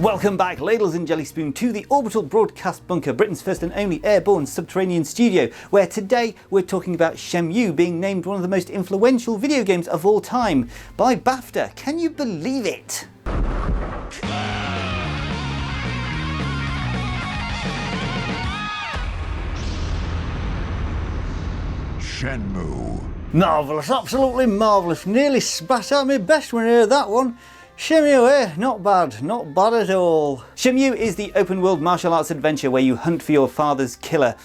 Welcome back, ladles and jelly spoon, to the Orbital Broadcast Bunker, Britain's first and only airborne subterranean studio, where today we're talking about Shenmue being named one of the most influential video games of all time by BAFTA. Can you believe it? Shenmue. Marvellous, absolutely marvellous. Nearly spat out my best when I heard that one. Shenmue, eh? Not bad at all. Shenmue is the open world martial arts adventure where you hunt for your father's killer,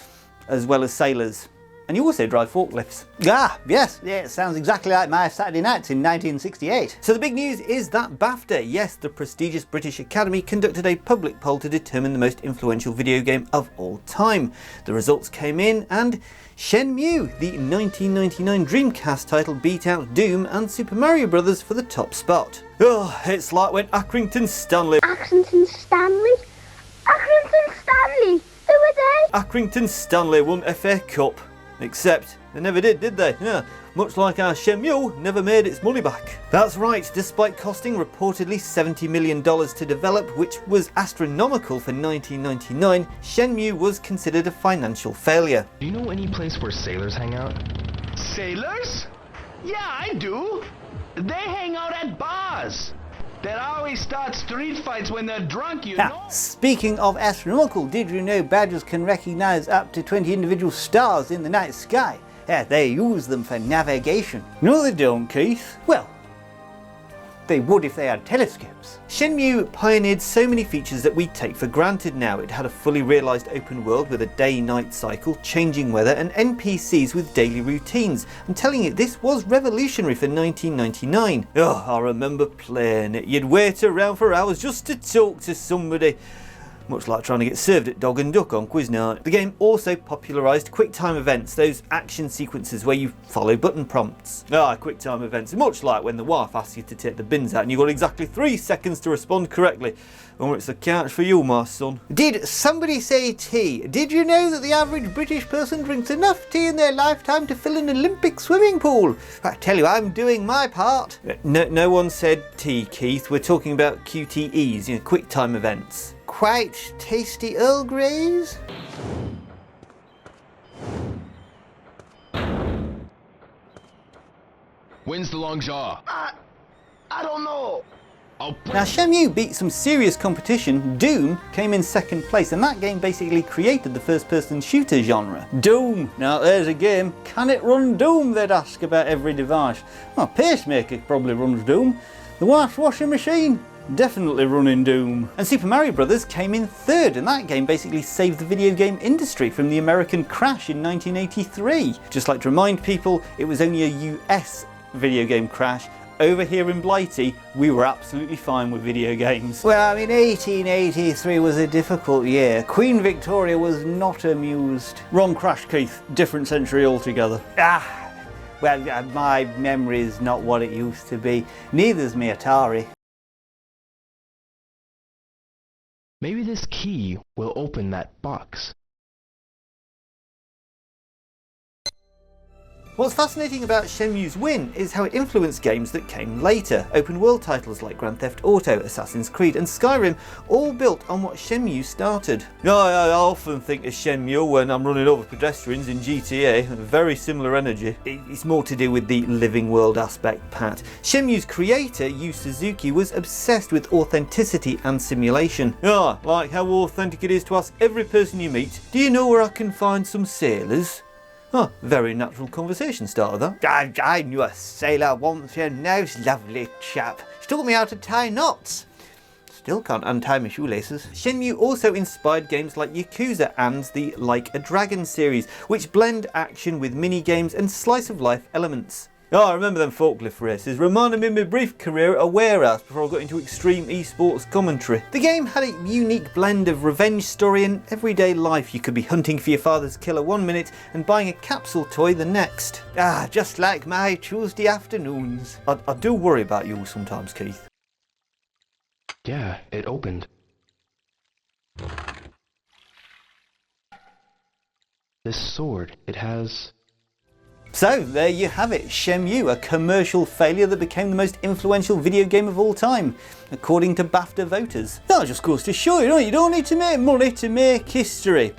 as well as sailors. And you also drive forklifts. Ah, yes, yeah, it sounds exactly like my Saturday nights in 1968. So the big news is that BAFTA, yes, the prestigious British Academy, conducted a public poll to determine the most influential video game of all time. The results came in and Shenmue, the 1999 Dreamcast title, beat out Doom and Super Mario Bros. For the top spot. Oh, it's like when Accrington Stanley... Accrington Stanley? Accrington Stanley? Who are they? Accrington Stanley won FA Cup. Except they never did they? Yeah, much like our Shenmue never made its money back. That's right, despite costing reportedly $70 million to develop, which was astronomical for 1999, Shenmue was considered a financial failure. Do you know any place where sailors hang out? Sailors? Yeah, I do. They hang out at bars. They always start street fights when they're drunk, you know? Speaking of astronomical, did you know badgers can recognise up to 20 individual stars in the night sky? Yeah, they use them for navigation. No, they don't, Keith. Well, they would if they had telescopes. Shenmue pioneered so many features that we take for granted now. It had a fully realised open world with a day-night cycle, changing weather, and NPCs with daily routines. I'm telling you, this was revolutionary for 1999. Oh, I remember playing it. You'd wait around for hours just to talk to somebody. Much like trying to get served at Dog and Duck on quiz night. The game also popularised quick-time events, those action sequences where you follow button prompts. Quick-time events, much like when the wife asks you to take the bins out and you've got exactly 3 seconds to respond correctly. Oh, it's the couch for you, my son. Did somebody say tea? Did you know that the average British person drinks enough tea in their lifetime to fill an Olympic swimming pool? I tell you, I'm doing my part. No one said tea, Keith. We're talking about QTEs, quick-time events. Quite tasty Earl Greys? When's the long jaw? I don't know. Now Shenmue beat some serious competition. Doom came in second place, and that game basically created the first-person shooter genre. Doom! Now there's a game. Can it run Doom, they'd ask about every device. Well, Pacemaker probably runs Doom. The wife's washing machine? Definitely running Doom. And Super Mario Bros. Came in third, and that game basically saved the video game industry from the American crash in 1983. Just like to remind people, it was only a US video game crash. Over here in Blighty, we were absolutely fine with video games. Well, I mean, 1883 was a difficult year. Queen Victoria was not amused. Wrong crash, Keith. Different century altogether. Well, my memory's not what it used to be. Neither's me Atari. Maybe this key will open that box. What's fascinating about Shenmue's win is how it influenced games that came later. Open world titles like Grand Theft Auto, Assassin's Creed and Skyrim all built on what Shenmue started. I often think of Shenmue when I'm running over pedestrians in GTA, very similar energy. It's more to do with the living world aspect, Pat. Shenmue's creator, Yu Suzuki, was obsessed with authenticity and simulation. Like how authentic it is to ask every person you meet, do you know where I can find some sailors? Very natural conversation starter, that. I knew a sailor once, a nice lovely chap. She taught me how to tie knots. Still can't untie my shoelaces. Shenmue also inspired games like Yakuza and the Like a Dragon series, which blend action with mini-games and slice-of-life elements. I remember them forklift races, reminded me of my brief career at a warehouse before I got into extreme esports commentary. The game had a unique blend of revenge story and everyday life. You could be hunting for your father's killer one minute and buying a capsule toy the next. Just like my Tuesday afternoons. I do worry about you sometimes, Keith. Yeah, it opened. This sword, it has... So there you have it, Shenmue, a commercial failure that became the most influential video game of all time, according to BAFTA voters. That just goes to show you don't need to make money to make history.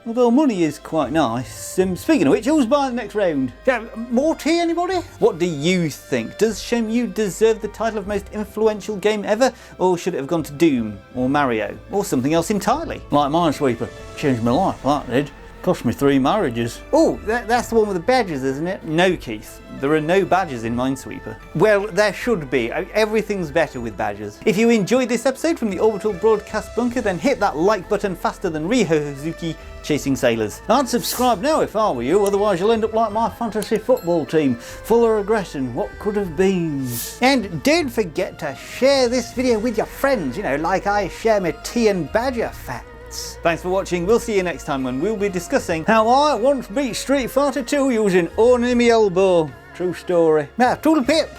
Although money is quite nice. Speaking of which, who's buying the next round? Yeah, more tea, anybody? What do you think? Does Shenmue deserve the title of most influential game ever? Or should it have gone to Doom, or Mario, or something else entirely? Like Minesweeper. Changed my life, that did. Cost me 3 marriages. Oh, that's the one with the badges, isn't it? No, Keith. There are no badges in Minesweeper. Well, there should be. Everything's better with badges. If you enjoyed this episode from the Orbital Broadcast Bunker, then hit that like button faster than Suzuki chasing sailors. I'd subscribe now if I were you, otherwise you'll end up like my fantasy football team, full of regression, what could have been. And don't forget to share this video with your friends, like I share my tea and badger facts. Thanks for watching. We'll see you next time when we'll be discussing how I once beat Street Fighter 2 using only my elbow. True story. Now, toodle pip!